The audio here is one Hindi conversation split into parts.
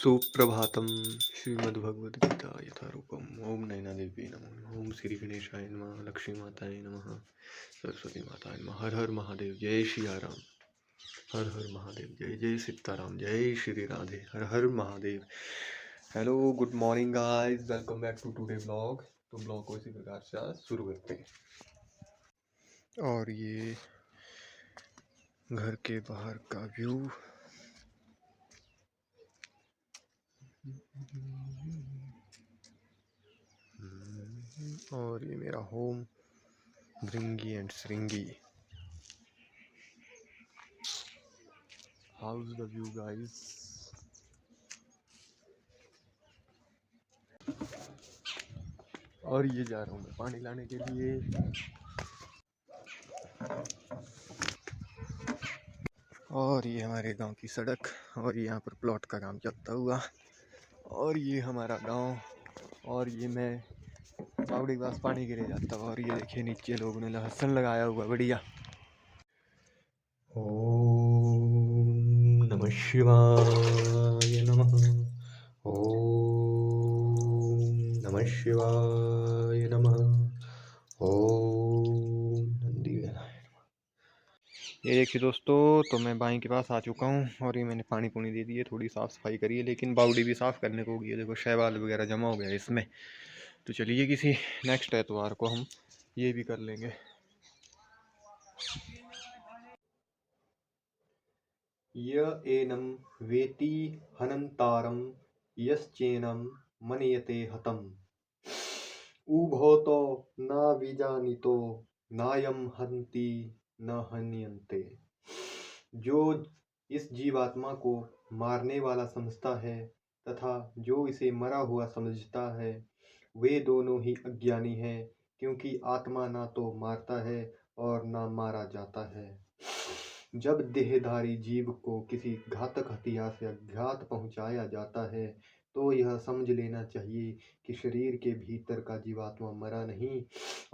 सुप्रभातम श्रीमद्भगवद्गीता यथारूपम ओम नैनादेवी नमः ओम श्री गणेशाय नमः लक्ष्मी माताय नमः सरस्वती माताय नमः हर हर महादेव जय श्री राम हर हर महादेव जय जय सीताराम जय श्री राधे हर हर Mahadev. Hello good morning guys, welcome back to today blog. तो ब्लॉग को इसी प्रकार से आज शुरू करते हैं। और ये घर के बाहर का व्यू। और ये मेरा home Bhringi and Shringi. House the view guys. और ये जा रहा हूँ मैं पानी लाने के लिए। और ये हमारे गांव की सड़क और यहाँ पर प्लॉट का काम चलता हुआ। और ये हमारा गांव। और ये मैं बावड़ी के पास पानी गिरे जाता हूँ। और ये देखिए नीचे लोगों ने लहसुन लगाया हुआ बढ़िया। ओम नमः शिवाय नमः। ओम नमः शिवाय नमः। ओम नंदी विनायक। ये देखिए दोस्तों, तो मैं बाई के पास आ चुका हूँ और ये मैंने पानी पुनी दे दिए, थोड़ी साफ़ सफाई करी है, लेकिन बावड़ी भी साफ़ करने को होगी। है देखो शैवाल वगैरह जमा हो गया है इसमें। तो चलिए किसी नेक्स्ट एतवार को हम ये भी कर लेंगे। य एनं वेति हनन्तारं यश्चैनं मन्यते हतम् उभौतो न विजानीतो नायं हन्ति न हन्यन्ते। जो इस जीवात्मा को मारने वाला समझता है तथा जो इसे मरा हुआ समझता है, वे दोनों ही अज्ञानी हैं, क्योंकि आत्मा ना तो मारता है और ना मारा जाता है। जब देहधारी जीव को किसी घातक हथियार से आघात पहुंचाया जाता है, तो यह समझ लेना चाहिए कि शरीर के भीतर का जीवात्मा मरा नहीं।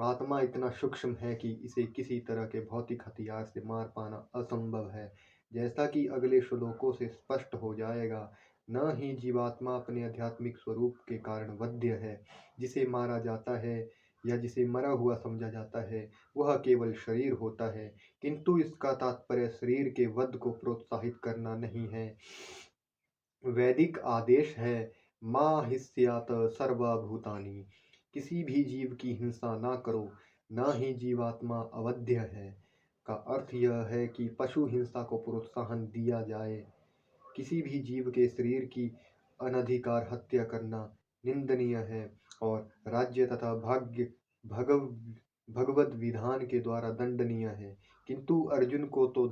आत्मा इतना सूक्ष्म है कि इसे किसी तरह के भौतिक हथियार से मार पाना असंभव है। जैसा कि अगले श्लोकों से स्पष्ट हो जाएगा, न ही जीवात्मा अपने आध्यात्मिक स्वरूप के कारण वध्य है। जिसे मारा जाता है या जिसे मरा हुआ समझा जाता है, वह केवल शरीर होता है, किंतु इसका तात्पर्य शरीर के वध को प्रोत्साहित करना नहीं है। वैदिक आदेश है मां हिस्यात सर्वभूतानि। किसी भी जीव की हिंसा ना करो, ना ही जीवात्मा अवध्य है। का अर्थ यह है कि पशु हिंसा को प्रोत्साहन दिया जाए। किसी भी जीव के शरीर की अनधिकार हत्या करना निंदनीय है और राज्य तथा भाग्य भगवत विधान के द्वारा दंडनीय है। किंतु अर्जुन को तो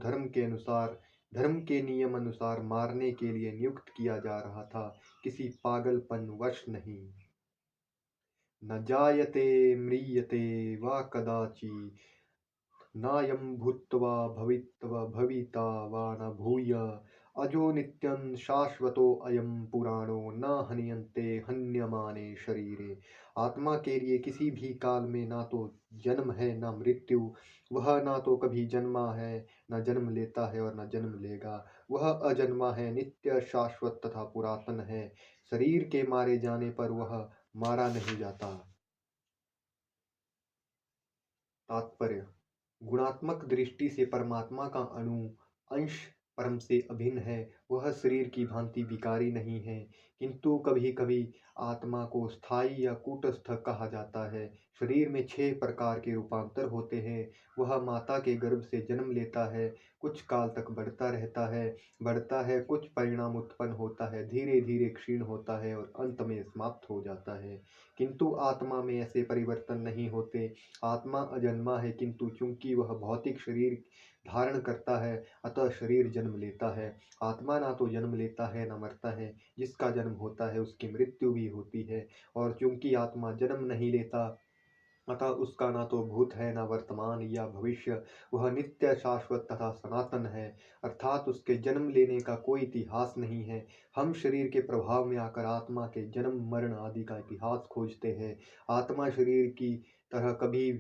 धर्म के नियम अनुसार मारने के लिए नियुक्त किया जा रहा था, किसी पागलपन वश नहीं। न जायते म्रियते वा कदाचि नायं भूत्वा भविता वा न भूय अजो नित्यं शाश्वतो अयं पुराणो न हन्यन्ते हन्यमाने शरीरे। आत्मा के लिए किसी भी काल में ना तो जन्म है ना मृत्यु। वह ना तो कभी जन्मा है, न जन्म लेता है और न जन्म लेगा। वह अजन्मा है, नित्य शाश्वत तथा पुरातन है। शरीर के मारे जाने पर वह मारा नहीं जाता। तात्पर्य: गुणात्मक दृष्टि से परमात्मा का अणु अंश परम से अभिन्न है। वह शरीर की भांति विकारी नहीं है, किंतु कभी कभी आत्मा को स्थायी या कूटस्थ कहा जाता है। शरीर में 6 प्रकार के रूपांतर होते हैं। वह माता के गर्भ से जन्म लेता है, कुछ काल तक बढ़ता है, कुछ परिणाम उत्पन्न होता है, धीरे धीरे क्षीण होता है और अंत में समाप्त हो जाता है। किंतु आत्मा में ऐसे परिवर्तन नहीं होते। आत्मा अजन्मा है, किंतु चूंकि वह भौतिक शरीर धारण करता है, अतः शरीर जन्म लेता है। आत्मा ना तो जन्म लेता है न मरता है। जिसका जन्म होता है उसकी मृत्यु भी होती है। और चूंकि आत्मा जन्म नहीं लेता, अतः उसका ना तो भूत है न वर्तमान या भविष्य। वह नित्य शाश्वत तथा सनातन है, अर्थात उसके जन्म लेने का कोई इतिहास नहीं है। हम शरीर के प्रभाव में आकर आत्मा के जन्म मरण आदि का इतिहास खोजते हैं। आत्मा शरीर की तरह कभी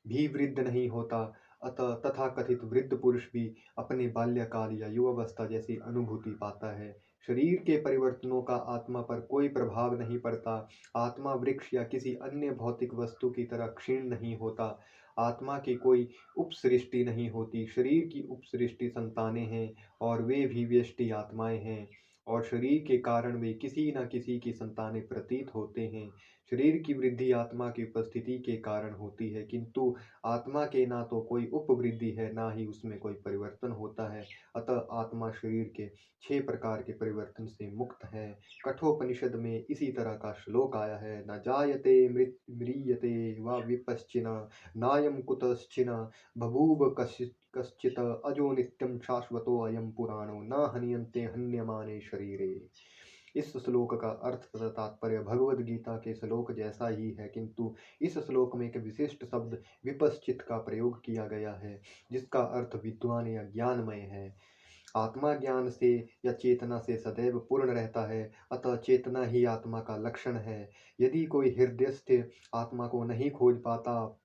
भी वृद्ध नहीं होता। अतः तथाकथित वृद्ध पुरुष भी अपने बाल्यकाल या युवावस्था जैसी अनुभूति पाता है। शरीर के परिवर्तनों का आत्मा पर कोई प्रभाव नहीं पड़ता। आत्मा वृक्ष या किसी अन्य भौतिक वस्तु की तरह क्षीण नहीं होता। आत्मा की कोई उपसृष्टि नहीं होती। शरीर की उपसृष्टि संतानें हैं और वे भी व्यष्टि आत्माएं हैं, और शरीर के कारण वे किसी न किसी की संतानें प्रतीत होते हैं। शरीर की वृद्धि आत्मा की उपस्थिति के कारण होती है, किंतु आत्मा के ना तो कोई उपवृद्धि है, ना ही उसमें कोई परिवर्तन होता है। अतः आत्मा शरीर के 6 प्रकार के परिवर्तन से मुक्त है। कठोपनिषद में इसी तरह का श्लोक आया है, न जायते म्रियते वा विपश्चिना नायम कुतश्चिन बभूव कश्चित् अजो नित्यं शाश्वतो अयं पुराणो न हन्यन्ते हन्यमाने शरीरे। इस श्लोक का अर्थ तथा तात्पर्य भगवद गीता के श्लोक जैसा ही है, किंतु इस श्लोक में एक विशिष्ट शब्द विपश्चित का प्रयोग किया गया है, जिसका अर्थ विद्वान या ज्ञानमय है। आत्मा ज्ञान से या चेतना से सदैव पूर्ण रहता है, अतः चेतना ही आत्मा का लक्षण है। यदि कोई हृदयस्थ आत्मा को नहीं खोज पाता,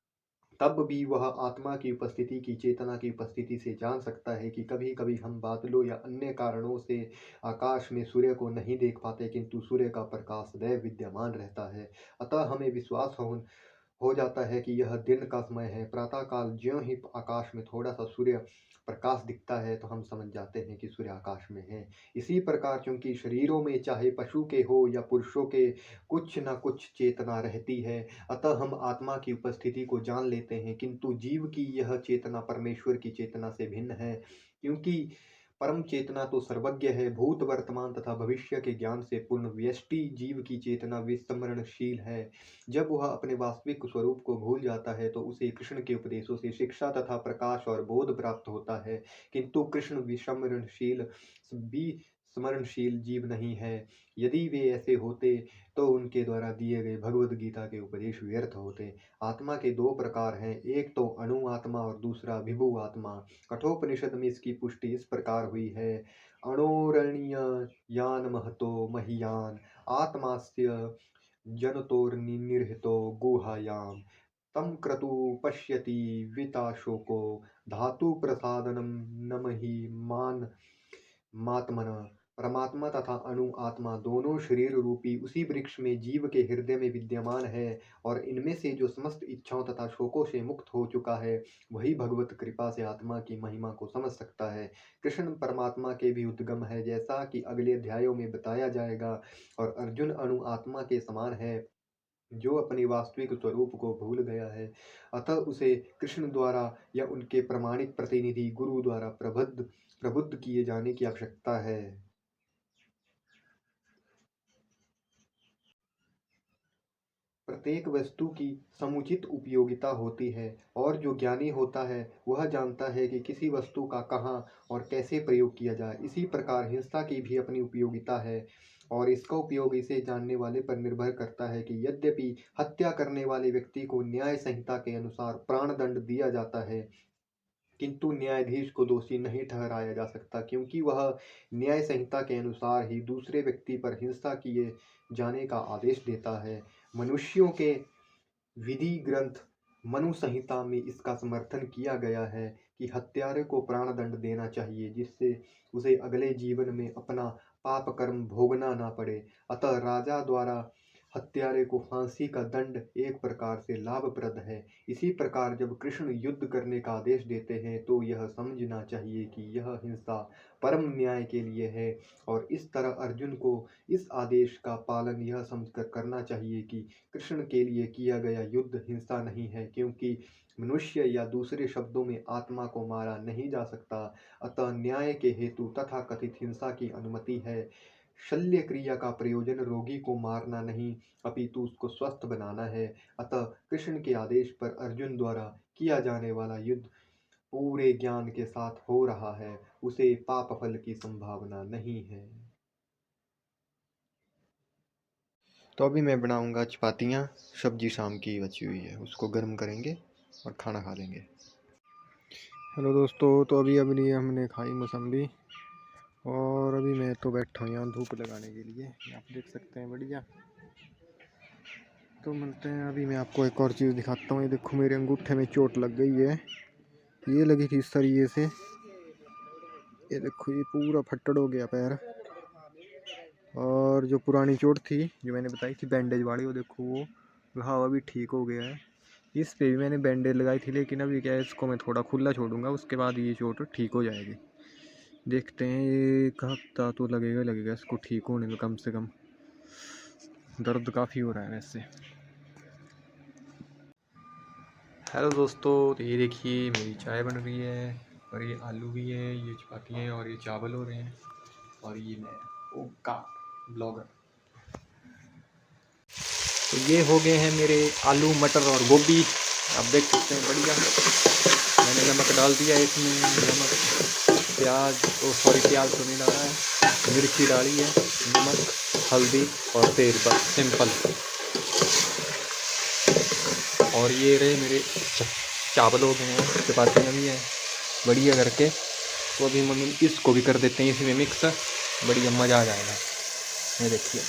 तब भी वह आत्मा की उपस्थिति की चेतना की उपस्थिति से जान सकता है कि कभी कभी हम बादलों या अन्य कारणों से आकाश में सूर्य को नहीं देख पाते, किंतु सूर्य का प्रकाश सदैव विद्यमान रहता है। अतः हमें विश्वास हो जाता है कि यह दिन का समय है। प्रातःकाल ज्यों ही आकाश में थोड़ा सा सूर्य प्रकाश दिखता है तो हम समझ जाते हैं कि सूर्य आकाश में है। इसी प्रकार चूंकि शरीरों में चाहे पशु के हो या पुरुषों के कुछ न कुछ चेतना रहती है, अतः हम आत्मा की उपस्थिति को जान लेते हैं, किंतु जीव की यह चेतना परमेश्वर की चेतना से भिन्न है, क्योंकि परम चेतना तो सर्वज्ञ है। भूत वर्तमान तथा भविष्य के ज्ञान से पूर्ण व्यष्टि जीव की चेतना विस्मरणशील है। जब वह अपने वास्तविक स्वरूप को भूल जाता है तो उसे कृष्ण के उपदेशों से शिक्षा तथा प्रकाश और बोध प्राप्त होता है, किंतु कृष्ण विस्मरणशील जीव नहीं है। यदि वे ऐसे होते तो उनके द्वारा दिए गए भगवद गीता के उपदेश व्यर्थ होते। आत्मा के 2 प्रकार हैं, एक तो अणु आत्मा और दूसरा विभु आत्मा। कठोपनिषद में इसकी पुष्टि इस प्रकार हुई है, अणोरणीय यान महतो महीयान आत्मास्य जनतोर्निर्हितो गुहायां तम क्रतु पश्यति विताशोको धातु प्रसादनम नमहि मान मात्मन। परमात्मा तथा अणु आत्मा दोनों शरीर रूपी उसी वृक्ष में जीव के हृदय में विद्यमान है, और इनमें से जो समस्त इच्छाओं तथा शोकों से मुक्त हो चुका है, वही भगवत कृपा से आत्मा की महिमा को समझ सकता है। कृष्ण परमात्मा के भी उद्गम है, जैसा कि अगले अध्यायों में बताया जाएगा, और अर्जुन अणु आत्मा के समान है, जो अपने वास्तविक स्वरूप को भूल गया है। अतः उसे कृष्ण द्वारा या उनके प्रमाणिक प्रतिनिधि गुरु द्वारा प्रबुद्ध किए जाने की आवश्यकता है। प्रत्येक वस्तु की समुचित उपयोगिता होती है, और जो ज्ञानी होता है वह जानता है कि किसी वस्तु का कहाँ और कैसे प्रयोग किया जाए। इसी प्रकार हिंसा की भी अपनी उपयोगिता है, और इसका उपयोग इसे जानने वाले पर निर्भर करता है कि यद्यपि हत्या करने वाले व्यक्ति को न्याय संहिता के अनुसार प्राणदंड दिया जाता है, किंतु न्यायाधीश को दोषी नहीं ठहराया जा सकता, क्योंकि वह न्याय संहिता के अनुसार ही दूसरे व्यक्ति पर हिंसा किए जाने का आदेश देता है। मनुष्यों के विधि ग्रंथ मनु संहिता में इसका समर्थन किया गया है कि हत्यारे को प्राणदंड देना चाहिए, जिससे उसे अगले जीवन में अपना पाप कर्म भोगना ना पड़े। अतः राजा द्वारा हत्यारे को फांसी का दंड एक प्रकार से लाभप्रद है। इसी प्रकार जब कृष्ण युद्ध करने का आदेश देते हैं तो यह समझना चाहिए कि यह हिंसा परम न्याय के लिए है, और इस तरह अर्जुन को इस आदेश का पालन यह समझकर करना चाहिए कि कृष्ण के लिए किया गया युद्ध हिंसा नहीं है, क्योंकि मनुष्य या दूसरे शब्दों में आत्मा को मारा नहीं जा सकता। अतः न्याय के हेतु तथा कथित हिंसा की अनुमति है। शल्य क्रिया का प्रयोजन रोगी को मारना नहीं, अपितु उसको स्वस्थ बनाना है। अतः कृष्ण के आदेश पर अर्जुन द्वारा किया जाने वाला युद्ध पूरे ज्ञान के साथ हो रहा है, उसे पाप फल की संभावना नहीं है। तो अभी मैं बनाऊंगा चपातियाँ, सब्जी शाम की बची हुई है, उसको गर्म करेंगे और खाना खा लेंगे। हेलो दोस्तों, तो अभी हमने खाई मौसम्बी, और अभी मैं तो बैठा हूँ यहाँ धूप लगाने के लिए, आप देख सकते हैं बढ़िया। तो मिलते हैं, अभी मैं आपको एक और चीज़ दिखाता हूँ। ये देखो मेरे अंगूठे में चोट लग गई है, ये लगी थी इस तरीके से, ये देखो ये पूरा फट्टड़ हो गया पैर। और जो पुरानी चोट थी जो मैंने बताई थी बैंडेज वाली, वो देखो वो घाव अभी ठीक हो गया है। इस पे भी मैंने बैंडेज लगाई थी, लेकिन अभी क्या है, इसको मैं थोड़ा खुला छोड़ूंगा, उसके बाद ये चोट ठीक हो जाएगी। देखते हैं, एक हफ्ता तो लगेगा इसको ठीक होने में कम से कम। दर्द काफ़ी हो रहा है वैसे। हेलो दोस्तों, तो ये देखिए मेरी चाय बन रही है, और ये आलू भी है, ये चपाती हैं, और ये चावल हो रहे हैं, और ये मैं ओका ब्लॉगर। तो ये हो गए हैं मेरे आलू मटर और गोभी, आप देख सकते हैं बढ़िया। मैंने नमक डाल दिया है इसमें, नमक प्याज, सॉरी प्याज तो नहीं डाला है, मिर्ची डाली है, नमक हल्दी और तेल, बस सिंपल। और ये रहे मेरे चावल हो गए हैं, चपातियाँ भी हैं बढ़िया करके। तो अभी मम्मी इसको भी कर देते हैं इसी में मिक्स, बढ़िया मज़ा आ जाएगा। ये देखिए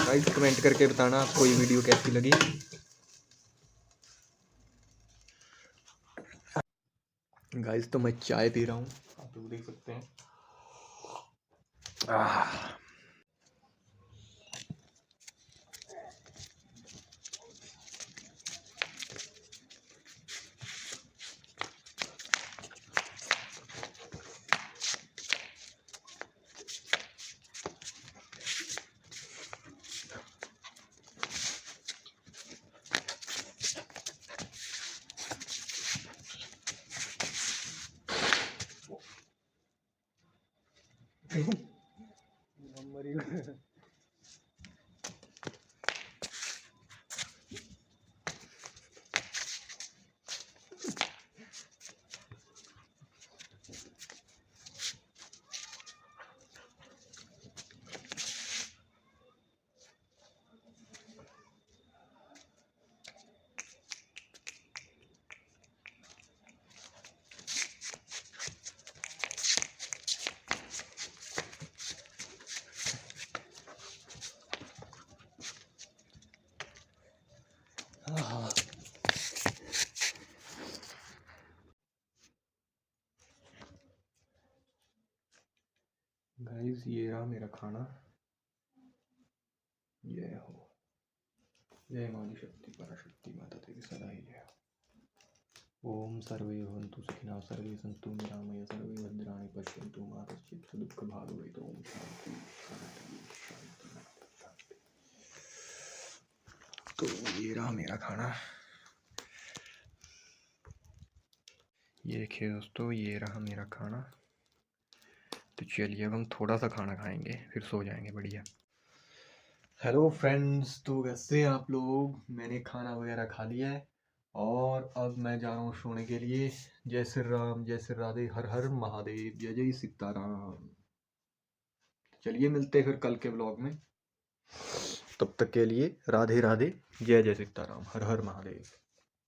गाइस, कमेंट करके बताना आपको ये वीडियो कैसी लगी। गाइस तो मैं चाय पी रहा हूँ, आप लोग देख सकते हैं। गाइस ये रहा मेरा खाना, ये हो। जय माँ शक्ति पराशक्ति माता तेरी सदा ही जय। ओम सर्वे भवन्तु सुखिनः, सर्वे सन्तु निरामया, सर्वे भद्राणि पश्यन्तु मा कश्चित् दुःखभाग्। ओम शांति शांति शांति। तो ये रहा मेरा खाना, ये देखिए दोस्तों, ये रहा मेरा खाना। तो चलिए अब हम थोड़ा सा खाना खाएंगे, फिर सो जाएंगे बढ़िया। हेलो फ्रेंड्स, तो कैसे हैं आप लोग? मैंने खाना वगैरह खा लिया है, और अब मैं जा रहा हूँ सोने के लिए। जय श्री राम, जय श्री राधे, हर हर महादेव, जय जय सीताराम। चलिए मिलते हैं फिर कल के ब्लॉग में, तब तक के लिए राधे राधे, जय जय सीताराम, हर हर महादेव।